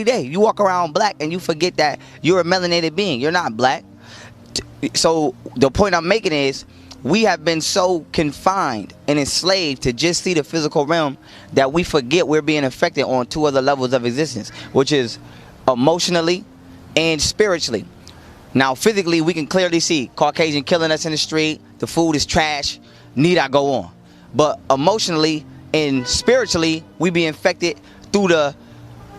day. You walk around black and you forget that you're a melanated being. You're not black. So the point I'm making is we have been so confined and enslaved to just see the physical realm that we forget we're being affected on two other levels of existence, which is emotionally and spiritually. Now, physically, we can clearly see Caucasian killing us in the street. The food is trash. Need I go on? But emotionally and spiritually, we be infected through the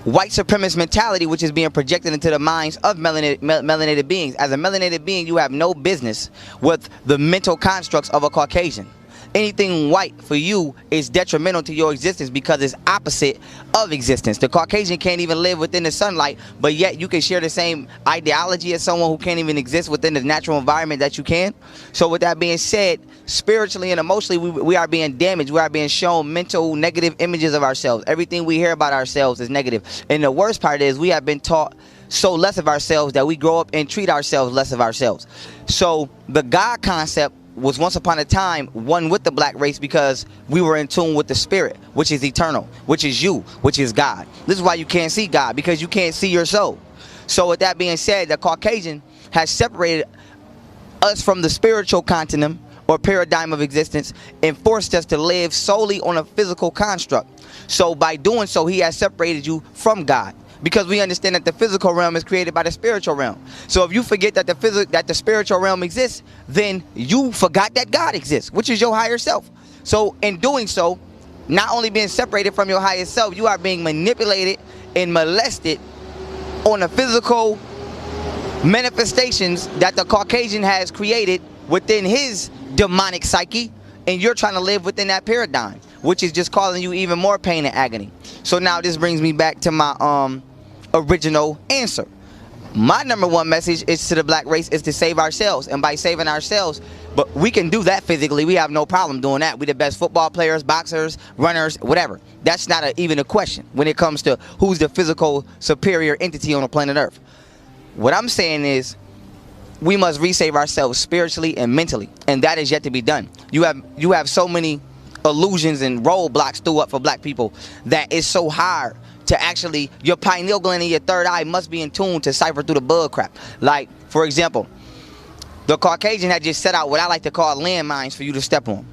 white supremacist mentality, which is being projected into the minds of melanated beings. As a melanated being, you have no business with the mental constructs of a Caucasian. Anything white for you is detrimental to your existence because it's opposite of existence. The Caucasian can't even live within the sunlight, but yet you can share the same ideology as someone who can't even exist within the natural environment that you can. So with that being said, spiritually and emotionally, we are being damaged. We are being shown mental negative images of ourselves. Everything we hear about ourselves is negative. And the worst part is we have been taught so less of ourselves that we grow up and treat ourselves less of ourselves. So the God concept was once upon a time one with the black race because we were in tune with the spirit, which is eternal, which is you, which is God. This is why you can't see God, because you can't see your soul. So with that being said, the Caucasian has separated us from the spiritual continuum or paradigm of existence and forced us to live solely on a physical construct. So by doing so, he has separated you from God, because we understand that the physical realm is created by the spiritual realm. So if you forget that the spiritual realm exists, then you forgot that God exists, which is your higher self. So in doing so, not only being separated from your higher self, you are being manipulated and molested on the physical manifestations that the Caucasian has created within his demonic psyche, and you're trying to live within that paradigm, which is just causing you even more pain and agony. So now this brings me back to my original answer. My number one message is to the black race is to save ourselves, and by saving ourselves, but we can do that physically. We have no problem doing that. We're the best football players, boxers, runners, whatever. That's not even a question when it comes to who's the physical superior entity on the planet Earth. What I'm saying is we must resave ourselves spiritually and mentally, and that is yet to be done. You have so many illusions and roadblocks threw up for black people that it's so hard to actually, your pineal gland and your third eye must be in tune to cipher through the bug crap. Like, for example, the Caucasian had just set out what I like to call landmines for you to step on.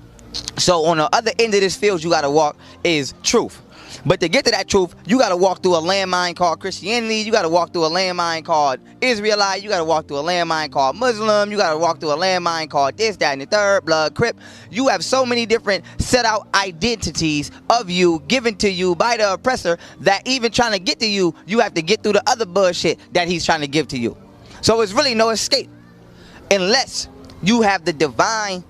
So on the other end of this field you got to walk is truth. But to get to that truth, you got to walk through a landmine called Christianity. You got to walk through a landmine called Israelite. You got to walk through a landmine called Muslim. You got to walk through a landmine called this, that, and the third, blood, crip. You have so many different set out identities of you given to you by the oppressor that even trying to get to you, you have to get through the other bullshit that he's trying to give to you. So it's really no escape unless you have the divine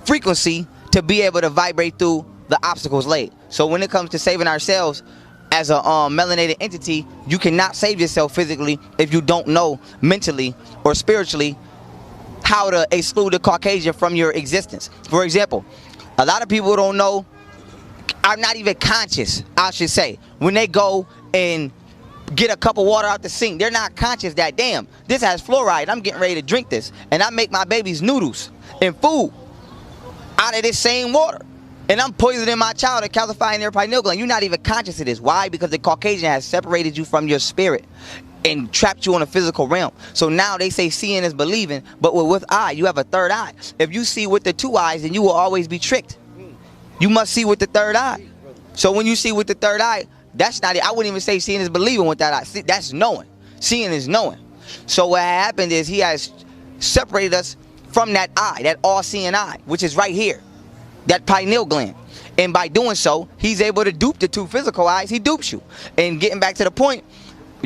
frequency to be able to vibrate through the obstacles laid. So when it comes to saving ourselves as a melanated entity, you cannot save yourself physically if you don't know mentally or spiritually how to exclude the Caucasian from your existence. For example, a lot of people don't know, are not even conscious, I should say, when they go and get a cup of water out the sink. They're not conscious that, damn, this has fluoride. I'm getting ready to drink this. And I make my babies noodles and food out of this same water. And I'm poisoning my child and calcifying their pineal gland. You're not even conscious of this. Why? Because the Caucasian has separated you from your spirit and trapped you on a physical realm. So now they say seeing is believing, but with eye, you have a third eye. If you see with the two eyes, then you will always be tricked. You must see with the third eye. So when you see with the third eye, that's not it. I wouldn't even say seeing is believing with that eye. See, that's knowing. Seeing is knowing. So what happened is he has separated us from that eye, that all-seeing eye, which is right here, that pineal gland. And by doing so, he's able to dupe the two physical eyes. He dupes you. And getting back to the point,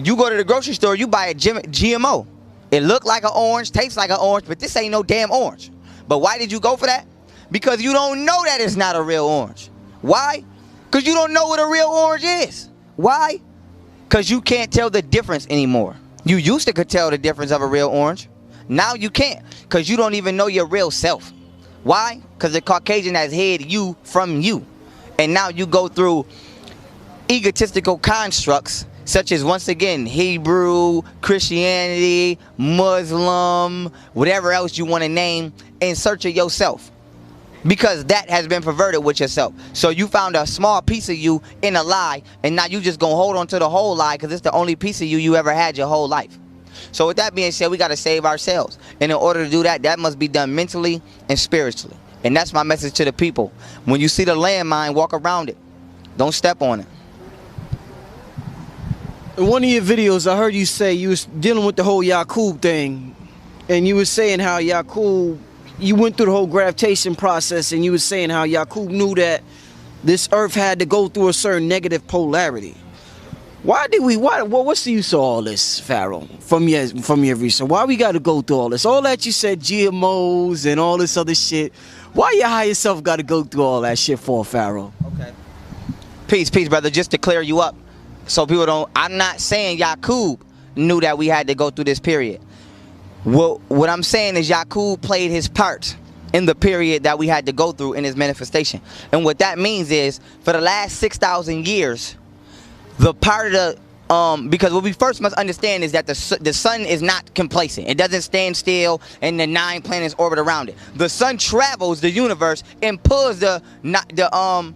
you go to the grocery store, you buy a GMO. It look like an orange, tastes like an orange, but this ain't no damn orange. But why did you go for that? Because you don't know that it's not a real orange. Why? Because you don't know what a real orange is. Why? Because you can't tell the difference anymore. You used to could tell the difference of a real orange. Now you can't, because you don't even know your real self. Why? Because the Caucasian has hid you from you. And now you go through egotistical constructs such as, once again, Hebrew, Christianity, Muslim, whatever else you want to name, in search of yourself. because that has been perverted with yourself. So you found a small piece of you in a lie, and now you just gonna hold on to the whole lie because it's the only piece of you ever had your whole life. So with that being said, we got to save ourselves, and in order to do that, that must be done mentally and spiritually. And that's my message to the people. When you see the landmine, walk around it. Don't step on it. In one of your videos, I heard you say you was dealing with the whole Yakub thing, and you was saying how Yakub, you went through the whole gravitation process, and you was saying how Yakub knew that this earth had to go through a certain negative polarity. What's the use of all this, Pharaoh, from your research? Why we got to go through all this? All that you said, GMOs and all this other shit. Why your higher self got to go through all that shit for, Pharaoh? Okay. Peace, brother. Just to clear you up, so people don't. I'm not saying Yakub knew that we had to go through this period. What I'm saying is Yakub played his part in the period that we had to go through in his manifestation. And what that means is, for the last 6,000 years, the part of the because what we first must understand is that the sun is not complacent. It doesn't stand still and the 9 planets orbit around it. The sun travels the universe and pulls the 9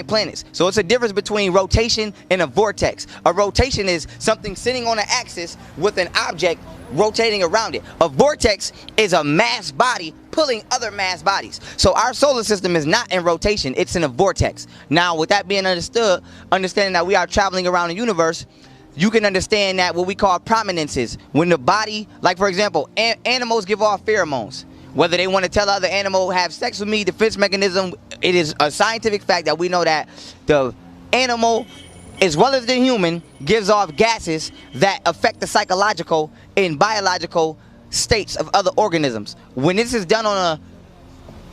planets. So it's a difference between rotation and a vortex. A rotation is something sitting on an axis with an object rotating around it. A vortex is a mass body pulling other mass bodies. So our solar system is not in rotation, it's in a vortex. Now, with that being understood, understanding that we are traveling around the universe, you can understand that what we call prominences. When the body, like for example, animals give off pheromones. Whether they want to tell other animal, have sex with me, defense mechanism, it is a scientific fact that we know that the animal, as well as the human, gives off gases that affect the psychological and biological states of other organisms. When this is done on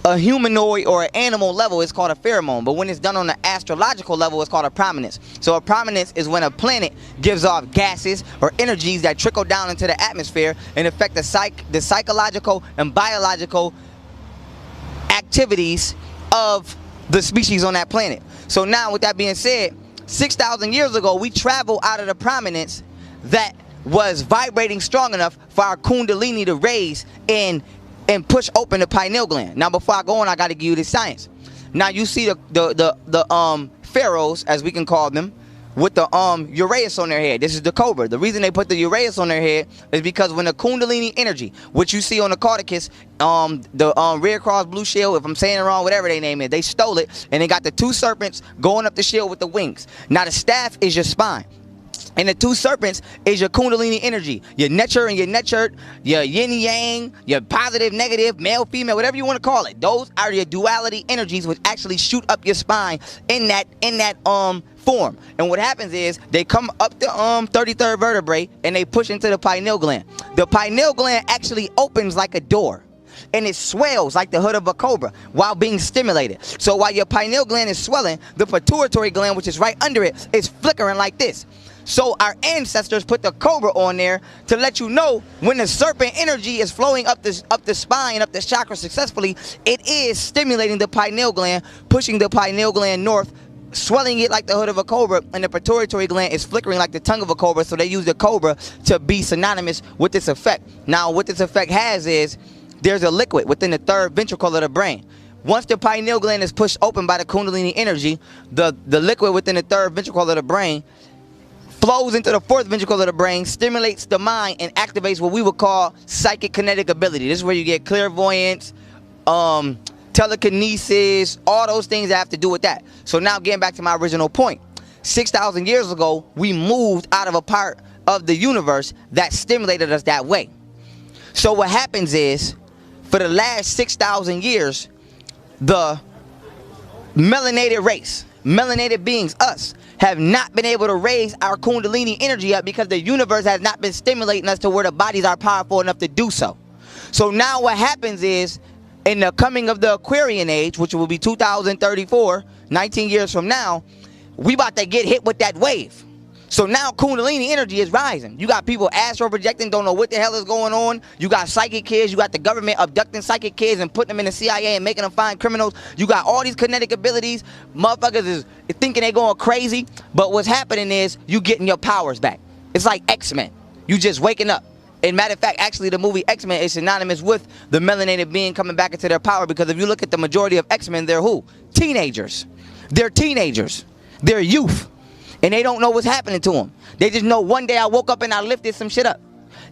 a humanoid or an animal level, it's called a pheromone. But when it's done on an astrological level, it's called a prominence. So a prominence is when a planet gives off gases or energies that trickle down into the atmosphere and affect the psychological and biological activities of the species on that planet. So now, with that being said, 6,000 years ago, we traveled out of the prominence that was vibrating strong enough for our kundalini to raise and push open the pineal gland. Now, before I go on, I got to give you the science. Now, you see the pharaohs, as we can call them, with the Uraeus on their head. This is the cobra. The reason they put the Uraeus on their head is because when the kundalini energy, which you see on the Caucasus, the Red Cross Blue Shield, if I'm saying it wrong, whatever they name it, they stole it, and they got the 2 serpents going up the shield with the wings. Now, the staff is your spine. And the 2 serpents is your kundalini energy, your nature and your nurtured, your yin yang, your positive, negative, male, female, whatever you want to call it. Those are your duality energies which actually shoot up your spine in that form. And what happens is they come up the 33rd vertebrae and they push into the pineal gland. The pineal gland actually opens like a door, and it swells like the hood of a cobra while being stimulated. So while your pineal gland is swelling, the pituitary gland, which is right under it, is flickering like this. So our ancestors put the cobra on there to let you know when the serpent energy is flowing up the spine, up the chakra successfully, it is stimulating the pineal gland, pushing the pineal gland north, swelling it like the hood of a cobra, and the pituitary gland is flickering like the tongue of a cobra. So they use the cobra to be synonymous with this effect. Now, what this effect has is there's a liquid within the 3rd ventricle of the brain. Once the pineal gland is pushed open by the kundalini energy, the liquid within the 3rd ventricle of the brain flows into the 4th ventricle of the brain, stimulates the mind, and activates what we would call psychic kinetic ability. This is where you get clairvoyance, telekinesis, all those things that have to do with that. So now, getting back to my original point, 6,000 years ago, we moved out of a part of the universe that stimulated us that way. So what happens is, for the last 6,000 years, the melanated race, melanated beings, us, have not been able to raise our kundalini energy up because the universe has not been stimulating us to where the bodies are powerful enough to do so. So now what happens is, in the coming of the Aquarian age, which will be 2034, 19 years from now, we about to get hit with that wave. So now kundalini energy is rising. You got people astral projecting, don't know what the hell is going on. You got psychic kids. You got the government abducting psychic kids and putting them in the CIA and making them find criminals. You got all these kinetic abilities. Motherfuckers is thinking they going crazy. But what's happening is you getting your powers back. It's like X-Men. You just waking up. And matter of fact, actually the movie X-Men is synonymous with the melanated being coming back into their power, because if you look at the majority of X-Men, they're who? Teenagers. They're teenagers. They're youth. And they don't know what's happening to them. They just know one day I woke up and I lifted some shit up.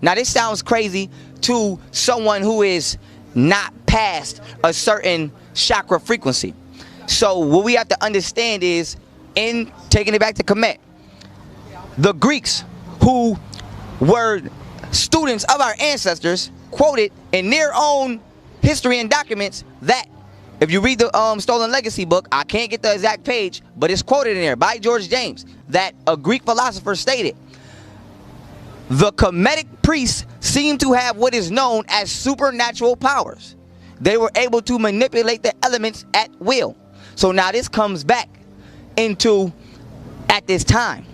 Now this sounds crazy to someone who is not past a certain chakra frequency. So what we have to understand is, in taking it back to Kemet, the Greeks, who were students of our ancestors, quoted in their own history and documents that, if you read the Stolen Legacy book, I can't get the exact page, but it's quoted in there by George James, that a Greek philosopher stated, the Kemetic priests seem to have what is known as supernatural powers. They were able to manipulate the elements at will. So now this comes back into, at this time,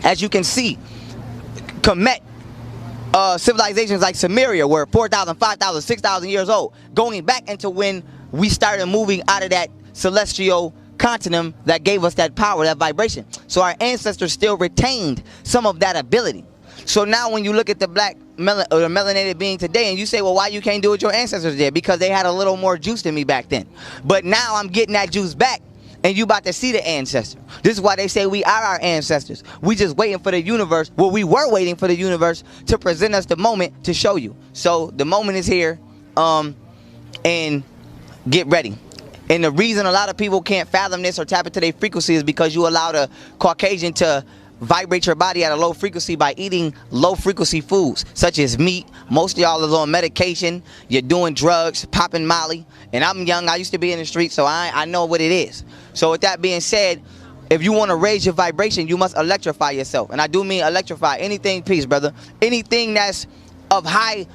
as you can see, Kemet, civilizations like Sumeria were 4,000, 5,000, 6,000 years old, going back into when we started moving out of that celestial continuum that gave us that power, that vibration. So our ancestors still retained some of that ability. So now when you look at the black or the melanated being today and you say, well, why you can't do what your ancestors did? Because they had a little more juice than me back then. But now I'm getting that juice back, and you about to see the ancestor. This is why they say we are our ancestors. We just waiting for the universe. Well, we were waiting for the universe to present us the moment to show you. So the moment is here, and get ready. And the reason a lot of people can't fathom this or tap into their frequency is because you allow the Caucasian to vibrate your body at a low frequency by eating low frequency foods such as meat. Most of y'all is on medication, you're doing drugs, popping Molly. And I'm young, I used to be in the street, so I know what it is. So with that being said, if you want to raise your vibration, you must electrify yourself. And I do mean electrify anything, peace, brother. Anything that's of high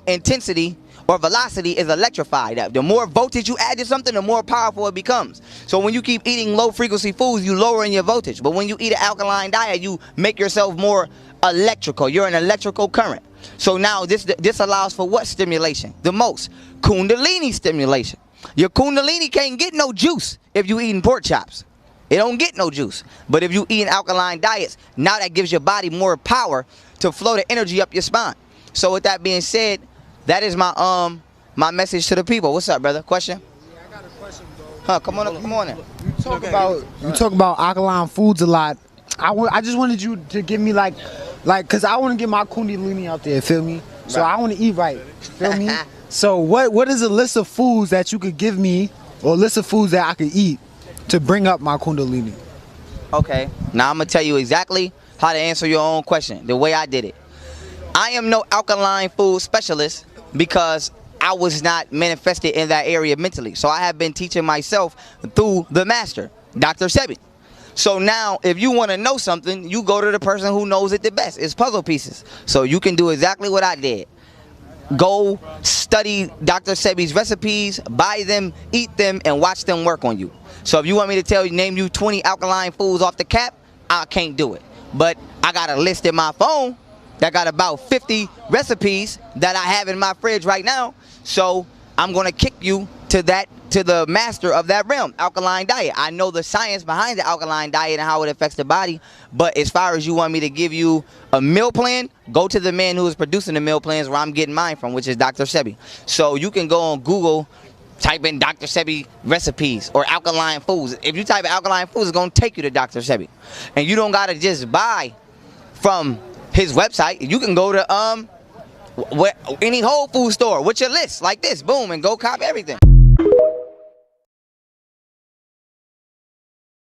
intensity or velocity is electrified. The more voltage you add to something, the more powerful it becomes. So when you keep eating low frequency foods, you lower in your voltage. But when you eat an alkaline diet, you make yourself more electrical. You're an electrical current. So now this allows for what stimulation? The most Kundalini stimulation. Your Kundalini can't get no juice if you eating pork chops. It don't get no juice. But if you eating alkaline diets, now that gives your body more power to flow the energy up your spine. So with that being said, that is my my message to the people. What's up, brother? Question? Yeah, I got a question, bro. Huh? Come on, come on in. You talk about alkaline foods a lot. I just wanted you to give me like, cause I want to get my Kundalini out there. Feel me? So I want to eat right. Feel me? So what is a list of foods that you could give me, or a list of foods that I could eat to bring up my Kundalini? Okay. Now I'm gonna tell you exactly how to answer your own question. The way I did it. I am no alkaline food specialist, because I was not manifested in that area mentally. So I have been teaching myself through the master, Dr. Sebi. So now if you want to know something, you go to the person who knows it the best. It's puzzle pieces. So you can do exactly what I did. Go study Dr. Sebi's recipes, buy them, eat them, and watch them work on you. So if you want me to name you 20 alkaline foods off the cap, I can't do it. But I got a list in my phone that got about 50 recipes that I have in my fridge right now. So I'm gonna kick you to the master of that realm, alkaline diet. I know the science behind the alkaline diet and how it affects the body. But as far as you want me to give you a meal plan, go to the man who is producing the meal plans where I'm getting mine from, which is Dr. Sebi. So you can go on Google, type in Dr. Sebi recipes or alkaline foods. If you type in alkaline foods, it's gonna take you to Dr. Sebi. And you don't gotta just buy from his website. You can go to any Whole Food store with your list like this, boom, and go cop everything.